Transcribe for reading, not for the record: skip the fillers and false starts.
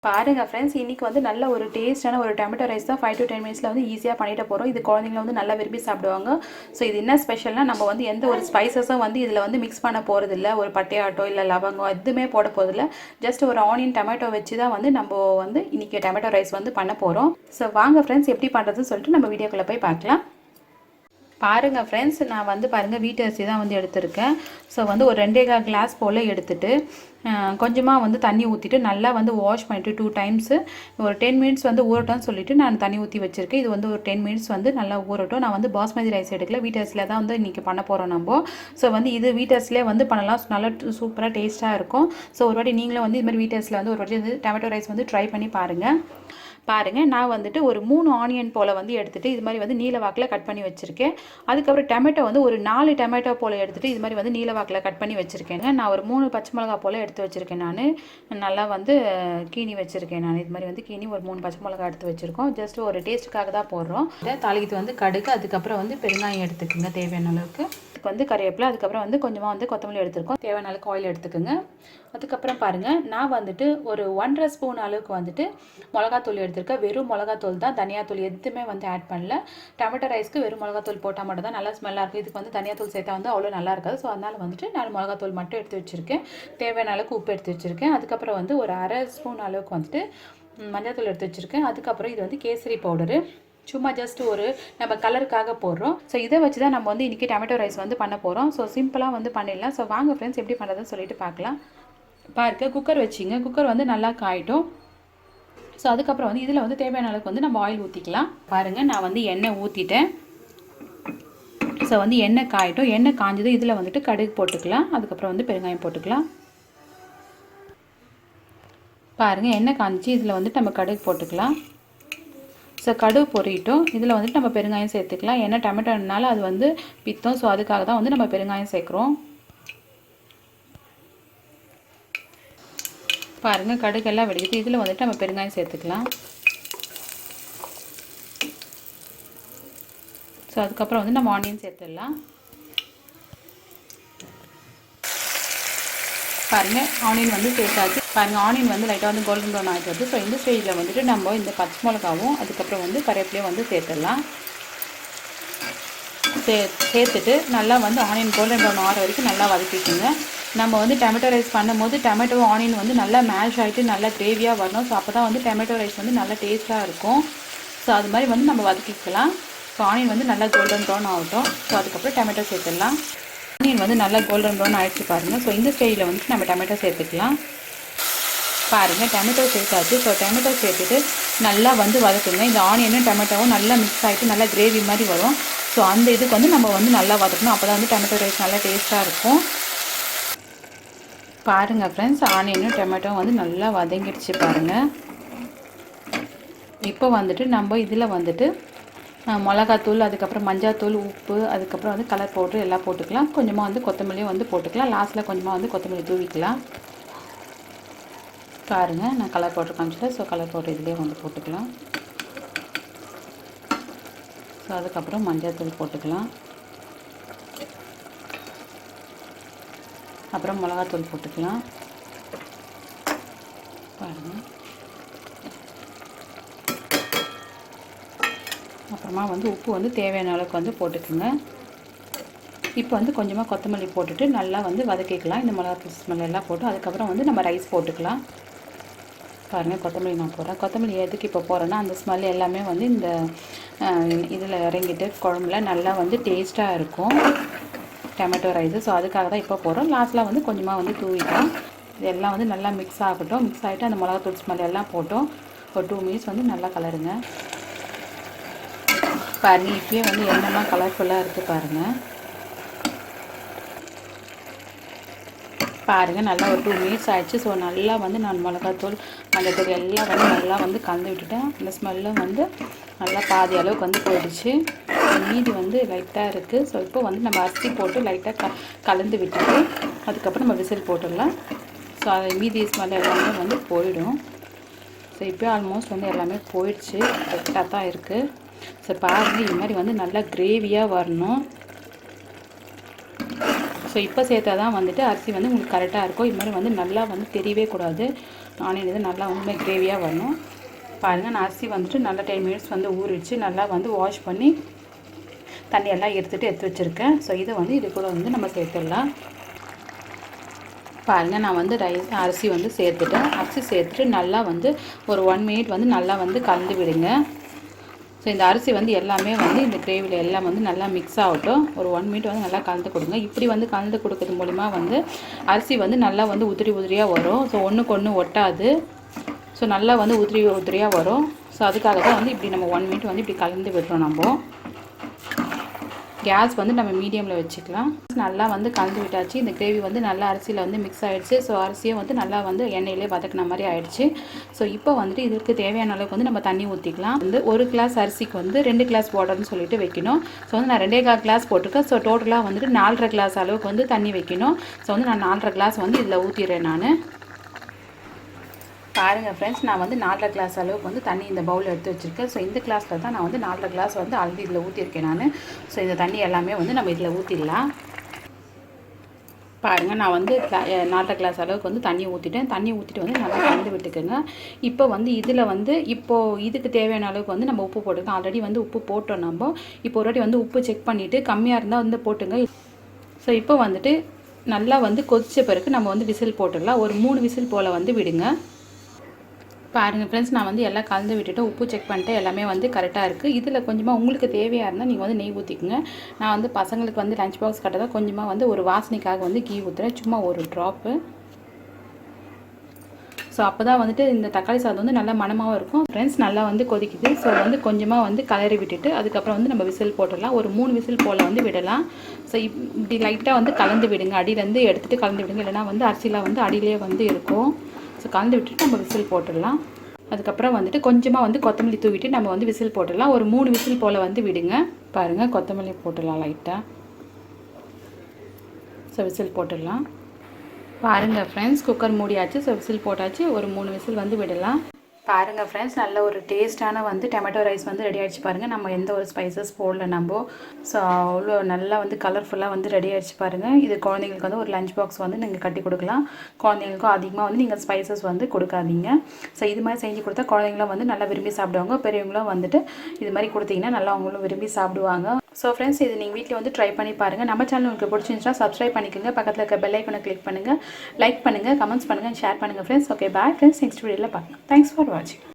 பாருங்க ஃப்ரெண்ட்ஸ், இன்றைக்கி வந்து நல்ல ஒரு டேஸ்ட்டான ஒரு டொமேட்டோ ரைஸ் தான் 5 to 10 மினிட்ஸில் வந்து ஈஸியாக பண்ணிட்டு போகிறோம். இது குழந்தைங்கள வந்து நல்லா விரும்பி சாப்பிடுவாங்க. ஸோ இது என்ன ஸ்பெஷல்னால், நம்ம வந்து எந்த ஒரு ஸ்பைசஸும் வந்து இதில் வந்து மிக்ஸ் பண்ண போகிறதில்ல. ஒரு பட்டையாட்டோ இல்லை லவங்கம் எதுவுமே போட போகிறதில்ல. ஜஸ்ட் ஒரு ஆனியன் டொமேட்டோ வச்சு தான் வந்து நம்ம வந்து இன்றைக்கி டொமேட்டோ ரைஸ் வந்து பண்ண போகிறோம். ஸோ வாங்க ஃப்ரெண்ட்ஸ், எப்படி பண்ணுறதுன்னு சொல்லிட்டு நம்ம வீடியோக்குள்ளே போய் பார்க்கலாம். பாருங்கள் ஃப்ரெண்ட்ஸ், நான் வந்து பாருங்கள் வீட்டு அரிசி தான் வந்து எடுத்திருக்கேன். ஸோ வந்து ஒரு 2.25 கிளாஸ் போல் எடுத்துகிட்டு கொஞ்சமாக வந்து தண்ணி ஊற்றிட்டு நல்லா வந்து வாஷ் பண்ணிவிட்டு 2 டைம்ஸு ஒரு 10 மினிட்ஸ் வந்து ஊறட்டும்னு சொல்லிவிட்டு நான் தண்ணி ஊற்றி வச்சுருக்கேன். இது வந்து ஒரு 10 மினிட்ஸ் வந்து நல்லா ஊறட்டும். நான் வந்து பாஸ்மதி ரைஸ் எடுக்கல, வீட்டு அரிசியில் தான் வந்து இன்றைக்கி பண்ண போகிறோம் நம்ம. ஸோ வந்து இது வீட்டு அரிசிலே வந்து பண்ணலாம், நல்லா சூப்பராக டேஸ்ட்டாக இருக்கும். ஸோ ஒரு வாட்டி நீங்களும் வந்து இதுமாதிரி வீட்டு அரிசியில் வந்து ஒரு வாட்டி வந்து டொமேட்டோ ரைஸ் வந்து ட்ரை பண்ணி பாருங்கள். நான் வந்துட்டு ஒரு 3 ஆனியன் போல் வந்து எடுத்துகிட்டு இது மாதிரி வந்து நீல வாக்கில் கட் பண்ணி வச்சுருக்கேன். அதுக்கப்புறம் டொமேட்டோ வந்து ஒரு 4 டொமேட்டோ போல் எடுத்துகிட்டு இது மாதிரி வந்து நீல வாக்கில் கட் பண்ணி வச்சுருக்கேங்க. நான் ஒரு 3 பச்சை மிளகா போல் எடுத்து வச்சுருக்கேன். நான் நல்லா வந்து கீனி வச்சுருக்கேன். நான் இது மாதிரி வந்து கீனி ஒரு 3 பச்சை மிளகா எடுத்து வச்சுருக்கோம். ஜஸ்ட் ஒரு டேஸ்ட்டுக்காக தான் போடுறோம். தாளிக்கு வந்து கடுகு, அதுக்கப்புறம் வந்து பெருங்காயம் எடுத்துக்கோங்க தேவையான அளவுக்கு. அதுக்கு வந்து கறிவேப்பிலை, அதுக்கப்புறம் வந்து கொஞ்சமாக வந்து கொத்தமல்லி எடுத்துருக்கோம். தேவையான அளவுக்கு ஆயில் எடுத்துக்கோங்க. அதுக்கப்புறம் பாருங்கள், நான் வந்துட்டு ஒரு 1.5 ஸ்பூன் அளவுக்கு வந்துட்டு மிளகாத்தூள் எடுத்துருக்கேன். வெறும் மிளகாத்தூள் தான், தனியாத்தூள் எதுவுமே வந்து ஆட் பண்ணல. டொமேட்டோ ரைஸ்க்கு வெறும் மிளகாத்தூள் போட்டால் மட்டும் தான் நல்லா ஸ்மெல்லாக இருக்கும். இதுக்கு வந்து தனியாத்தூள் சேர்த்தா வந்து அவ்வளோ நல்லா இருக்காது. ஸோ அதனால் வந்துட்டு நான் மிளகாத்தூள் மட்டும் எடுத்து வச்சுருக்கேன். தேவையான அளவுக்கு உப்பு எடுத்து வச்சுருக்கேன். அதுக்கப்புறம் வந்து ஒரு 1/2 ஸ்பூன் அளவுக்கு வந்துட்டு மஞ்சள்தூள் எடுத்து வச்சுருக்கேன். அதுக்கப்புறம் இது வந்து கேசரி பவுடரு, சும்மா ஜஸ்ட் ஒரு நம்ம கலருக்காக போடுறோம். ஸோ இதை வச்சு தான் நம்ம வந்து இன்றைக்கி டொமேட்டோ ரைஸ் வந்து பண்ண போகிறோம். ஸோ சிம்பிளாக வந்து பண்ணிடலாம். ஸோ வாங்க ஃப்ரெண்ட்ஸ், எப்படி பண்ணுறதுன்னு சொல்லிட்டு பார்க்கலாம். பாருங்க, குக்கர் வச்சிங்க. குக்கர் வந்து நல்லா காயிட்டும். ஸோ அதுக்கப்புறம் வந்து இதில் வந்து தேவையான அளவுக்கு வந்து நம்ம ஆயில் ஊற்றிக்கலாம். பாருங்கள், நான் வந்து எண்ணெய் ஊற்றிட்டேன். ஸோ வந்து எண்ணெய் காயிட்டும். எண்ணெய் காஞ்சதும் இதில் வந்துட்டு கடுகு போட்டுக்கலாம். அதுக்கப்புறம் வந்து பெருங்காயம் போட்டுக்கலாம். பாருங்கள், எண்ணெய் காஞ்சி இதில் வந்துட்டு நம்ம கடுகு போட்டுக்கலாம். ஸோ கடுகு பொரியிட்டும். இதில் வந்துட்டு நம்ம பெருங்காயம் சேர்த்துக்கலாம். ஏன்னா டொமேட்டோனால அது வந்து பித்தம். ஸோ அதுக்காக தான் வந்து நம்ம பெருங்காயம் சேர்க்குறோம். பாருங்கள், கடுகெல்லாம் வெடிக்குது. இதில் வந்துட்டு நம்ம பெருங்காயம் சேர்த்துக்கலாம். ஸோ அதுக்கப்புறம் வந்து நம்ம ஆனியன் சேர்த்துடலாம். பாருங்கள், ஆனியன் வந்து சேர்த்தாச்சு. பாருங்கள், ஆனியன் வந்து லைட்டாக வந்து கோல்டன் ப்ரௌன் ஆகிட்டு வருது. ஸோ இந்த ஸ்டேஜில் வந்துட்டு நம்ம இந்த பச்சை மிளகாவும் அதுக்கப்புறம் வந்து கருவேப்பிலையும் வந்து சேர்த்துடலாம். சேர்த்துட்டு நல்லா வந்து ஆனியன் கோல்டன் ப்ரௌன் ஆகிற வரைக்கும் நல்லா வதக்கிக்கோங்க. நம்ம வந்து டொமேட்டோ ரைஸ் பண்ணும்போது டொமேட்டோ ஆனியன் வந்து நல்லா மேஷ் ஆகிட்டு நல்லா கிரேவியாக வரணும். ஸோ அப்போ தான் வந்து டொமேட்டோ ரைஸ் வந்து நல்லா டேஸ்ட்டாக இருக்கும். ஸோ அது மாதிரி வந்து நம்ம வதக்கிக்கலாம். ஸோ ஆனியன் வந்து நல்லா கோல்டன் ப்ரௌன் ஆகட்டும். ஸோ அதுக்கப்புறம் டொமேட்டோ சேர்த்துடலாம். ஆனியன் வந்து நல்லா கோல்டன் ப்ரௌன் ஆகிடுச்சு பாருங்கள். ஸோ இந்த ஸ்டேஜில் வந்துட்டு நம்ம டொமேட்டோ சேர்த்துக்கலாம். பாருங்கள், டொமேட்டோ சேர்த்தாச்சு. ஸோ டொமேட்டோ சேர்த்துட்டு நல்லா வந்து வதக்குங்க. இந்த ஆனியனும் டொமேட்டோவும் நல்லா மிக்ஸ் ஆகிட்டு நல்லா கிரேவி மாதிரி வரும். ஸோ அந்த இதுக்கு வந்து நம்ம வந்து நல்லா வதக்கணும். அப்போ தான் வந்து டொமேட்டோ ரைஸ் நல்லா டேஸ்ட்டாக இருக்கும். பாருங்கள் ஃப்ரெண்ட்ஸ், ஆனியனும் டொமேட்டோவும் வந்து நல்லா வதங்கிடுச்சு பாருங்கள். இப்போ வந்துட்டு நம்ம இதில் வந்துட்டு மிளகாத்தூள், அதுக்கப்புறம் மஞ்சாத்தூள், உப்பு, அதுக்கப்புறம் வந்து கலர் பவுட்ரு எல்லாம் போட்டுக்கலாம். கொஞ்சமாக வந்து கொத்தமல்லியும் வந்து போட்டுக்கலாம். லாஸ்ட்டில் கொஞ்சமாக வந்து கொத்தமல்லி தூவிக்கலாம். பாருங்கள், நான் கலர் பவுட்ரு காமிச்சிட்டேன். ஸோ கலர் பவுட்ரு இதிலே வந்து போட்டுக்கலாம். ஸோ அதுக்கப்புறம் மஞ்சள்தூள் போட்டுக்கலாம். அப்புறம் மிளகாத்தூள் போட்டுக்கலாம். பாருங்கள், அப்புறமா வந்து உப்பு வந்து தேவையான அளவுக்கு வந்து போட்டுக்குங்க. இப்போ வந்து கொஞ்சமாக கொத்தமல்லி போட்டுட்டு நல்லா வந்து வதக்கிக்கலாம். இந்த மிளகாத்தூள் ஸ்மெல் எல்லாம் போட்டு அதுக்கப்புறம் வந்து நம்ம ரைஸ் போட்டுக்கலாம். பாருங்கள், கொத்தமல்லி நான் போடுறேன். கொத்தமல்லி எதுக்கு இப்போ போடுறேன்னா, அந்த ஸ்மெல் எல்லாமே வந்து இந்த இதில் இறங்கிட்டு குழம்புல நல்லா வந்து டேஸ்ட்டாக இருக்கும் டொமேட்டோ ரைஸு. ஸோ அதுக்காக தான் இப்போ போடுறோம். லாஸ்ட்டில் வந்து கொஞ்சமாக வந்து தூவிக்கலாம். இதெல்லாம் வந்து நல்லா மிக்ஸ் ஆகட்டும். மிக்ஸ் ஆகிட்டு அந்த மிளகாத்தூள் ஸ்மெல் எல்லாம் போட்டோம். ஒரு 2 மினிட்ஸ் வந்து நல்லா கலருங்க. பாருங்கள், இப்போயே வந்து என்னென்னா கலர்ஃபுல்லாக இருக்குது பாருங்கள். பாருங்கள், நல்லா ஒரு 2 மினிட்ஸ் ஆகிடுச்சு. ஸோ நல்லா வந்து நான் மிளகாத்தூள், மஞ்சள்தூள் எல்லாம் வந்து நல்லா வந்து கலந்து விட்டுட்டேன். அந்த ஸ்மெல்லும் வந்து நல்லா பாதி அளவுக்கு வந்து போயிடுச்சு. மீதி வந்து லைட்டாக இருக்குது. ஸோ இப்போ வந்து நம்ம அரிசி போட்டு லைட்டாக கலந்து விட்டுட்டு அதுக்கப்புறம் நம்ம விசில் போட்டுடலாம். ஸோ அது மீதி ஸ்மெல் எல்லாமே வந்து போயிடும். ஸோ இப்போ ஆல்மோஸ்ட் வந்து எல்லாமே போயிடுச்சு. கரெக்டாக தான் இருக்குது. ஸோ பாருங்கள், இது மாதிரி வந்து நல்லா கிரேவியாக வரணும். ஸோ இப்போ சேர்த்தா தான் வந்துட்டு அரிசி வந்து உங்களுக்கு கரெக்டாக இருக்கும். இது மாதிரி வந்து நல்லா வந்து தெரியவே கூடாது. ஆனியன் இது நல்லா வந்து கிரேவியாக வரணும். பாருங்கள், நான் அரிசி வந்துட்டு நல்லா 10 மினிட்ஸ் வந்து ஊறிச்சு. நல்லா வந்து வாஷ் பண்ணி தண்ணியெல்லாம் எடுத்து வச்சுருக்கேன். ஸோ இதை வந்து இது கூட வந்து நம்ம சேர்த்துடலாம். பாருங்கள், நான் வந்து அரிசி வந்து சேர்த்துட்டேன். அரிசி சேர்த்துட்டு நல்லா வந்து ஒரு 1 மினிட் வந்து நல்லா வந்து கலந்து விடுங்க. ஸோ இந்த அரிசி வந்து எல்லாமே வந்து இந்த கிரேவியில் எல்லாம் வந்து நல்லா மிக்ஸ் ஆகட்டும். ஒரு 1 மினிட் வந்து நல்லா கலந்து கொடுங்க. இப்படி வந்து கலந்து கொடுக்கறது மூலிமா வந்து அரிசி வந்து நல்லா வந்து உதிரியாக வரும். ஸோ ஒன்றுக்கு ஒன்று ஒட்டாது. ஸோ நல்லா வந்து உதிரியாக வரும். ஸோ அதுக்காக தான் வந்து இப்படி நம்ம 1 மினிட் வந்து இப்படி கலந்து விடுறோம். நம்ம கேஸ் வந்து நம்ம மீடியமில் வச்சுக்கலாம். நல்லா வந்து கலந்து விட்டாச்சு. இந்த கிரேவி வந்து நல்லா அரிசியில் வந்து மிக்ஸ் ஆகிடுச்சு. ஸோ அரிசியை வந்து நல்லா வந்து எண்ணெயிலே வதக்கின மாதிரி ஆகிடுச்சு. ஸோ இப்போ வந்துட்டு இதற்கு தேவையான அளவுக்கு வந்து நம்ம தண்ணி ஊற்றிக்கலாம். வந்து 1 கிளாஸ் அரிசிக்கு வந்து 2 கிளாஸ் வாட்டர்னு சொல்லிட்டு வைக்கணும். ஸோ வந்து நான் 2.25 கிளாஸ் போட்டிருக்கேன். ஸோ டோட்டலாக வந்துட்டு 4.5 கிளாஸ் அளவுக்கு வந்து தண்ணி வைக்கணும். ஸோ வந்து நான் 4.5 கிளாஸ் வந்து இதில் ஊற்றிடுறேன். நான் பாருங்கள் ஃப்ரெண்ட்ஸ், நான் வந்து 4.5 கிளாஸ் அளவுக்கு வந்து தண்ணி இந்த பவுலில் எடுத்து வச்சுருக்கேன். ஸோ இந்த கிளாஸில் தான் நான் வந்து 4.5 கிளாஸ் வந்து ஆல்ரெடி இதில் ஊற்றிருக்கேன் நான். ஸோ இந்த தண்ணி எல்லாமே வந்து நம்ம இதில் ஊற்றிடலாம். பாருங்கள், நான் வந்து 4.5 கிளாஸ் அளவுக்கு வந்து தண்ணி ஊற்றிட்டேன். தண்ணி ஊற்றிட்டு வந்து நல்லா கலந்து விட்டுக்குங்க. இப்போ வந்து இதில் வந்து இதுக்கு தேவையான அளவுக்கு வந்து நம்ம உப்பு போட்டுருக்கோம். ஆல்ரெடி வந்து உப்பு போட்டோம் நம்ம. இப்போ ஒரு வாட்டி வந்து உப்பு செக் பண்ணிவிட்டு கம்மியாக இருந்தால் வந்து போட்டுங்க. ஸோ இப்போ வந்துட்டு நல்லா வந்து கொதித்த பிறகு நம்ம வந்து விசில் போட்டுடலாம். ஒரு 3 விசில் போல் வந்து விடுங்க. பாருங்கள் ஃப்ரெண்ட்ஸ், நான் வந்து எல்லாம் கலந்து விட்டுட்டு உப்பு செக் பண்ணிட்டு எல்லாமே வந்து கரெக்டாக இருக்குது. இதில் கொஞ்சமாக உங்களுக்கு தேவையாக இருந்தால் நீங்கள் வந்து நெய் ஊற்றிக்குங்க. நான் வந்து பசங்களுக்கு வந்து லஞ்ச் பாக்ஸ் கட்டதான் கொஞ்சமாக வந்து ஒரு வாசனைக்காக வந்து கீ ஊற்றுறேன். சும்மா ஒரு ட்ராப்பு. ஸோ அப்போ தான் வந்துட்டு இந்த தக்காளி சாதம் வந்து நல்லா மணமாகவும் இருக்கும். ஃப்ரெண்ட்ஸ், நல்லா வந்து கொதிக்குது. ஸோ வந்து கொஞ்சமாக வந்து கலரி விட்டுட்டு அதுக்கப்புறம் வந்து நம்ம விசில் போட்டுடலாம். ஒரு 3 விசில் போல் வந்து விடலாம். ஸோ இப்படி லைட்டாக வந்து கலந்து விடுங்க. அடியிலேருந்து எடுத்துகிட்டு கலந்து விடுங்க. இல்லைனா வந்து அரிசிலாம் வந்து அடியிலே வந்து இருக்கும். ஸோ கலந்து விட்டுட்டு நம்ம விசில் போட்டுடலாம். அதுக்கப்புறம் வந்துட்டு கொஞ்சமாக வந்து கொத்தமல்லி தூவிட்டு நம்ம வந்து விசில் போட்டுடலாம். ஒரு 3 விசில் போல் வந்து விடுங்க. பாருங்கள், கொத்தமல்லி போட்டுடலாம் லைட்டாக. ஸோ விசில் போட்டுடலாம். பாருங்கள் ஃப்ரெண்ட்ஸ், குக்கர் மூடியாச்சு. ஸோ விசில் போட்டாச்சு. ஒரு 3 விசில் வந்து விடலாம். பாருங்கள் ஃப்ரெண்ட்ஸ், நல்ல ஒரு டேஸ்ட்டான வந்து டொமேட்டோ ரைஸ் வந்து ரெடி ஆகிடுச்சு. பாருங்கள், நம்ம எந்த ஒரு ஸ்பைசஸ் போடல நம்ம. ஸோ அவ்வளோ நல்லா வந்து கலர்ஃபுல்லாக வந்து ரெடி ஆகிடுச்சு. பாருங்கள், இது குழந்தைங்களுக்கு வந்து ஒரு லஞ்ச் பாக்ஸ் வந்து நீங்கள் கட்டி கொடுக்கலாம். குழந்தைங்களுக்கும் அதிகமாக வந்து நீங்கள் ஸ்பைசஸ் வந்து கொடுக்காதீங்க. ஸோ இது மாதிரி செஞ்சு கொடுத்தா குழந்தைங்களும் வந்து நல்லா விரும்பி சாப்பிடுவாங்க. பெரியவங்களும் வந்துட்டு இது மாதிரி கொடுத்தீங்கன்னா நல்லா அவங்களும் விரும்பி சாப்பிடுவாங்க. ஸோ ஃப்ரெண்ட்ஸ், இது நீங்கள் வீட்டில் வந்து ட்ரை பண்ணி பாருங்கள். நம்ம சேனல் உங்களுக்கு பிடிச்சிருந்துச்சுன்னா சப்ஸ்கிரைப் பண்ணிக்கோங்க. பக்கத்தில் இருக்க பெல் ஐக்கனை கிளிக் பண்ணுங்கள். லைக் பண்ணுங்கள், கமெண்ட்ஸ் பண்ணுங்கள், ஷேர் பண்ணுங்கள் friends. Okay, bye friends. Next வீடியோவில் பார்க்கலாம். தேங்க்ஸ் ஃபார் வாட்சிங்.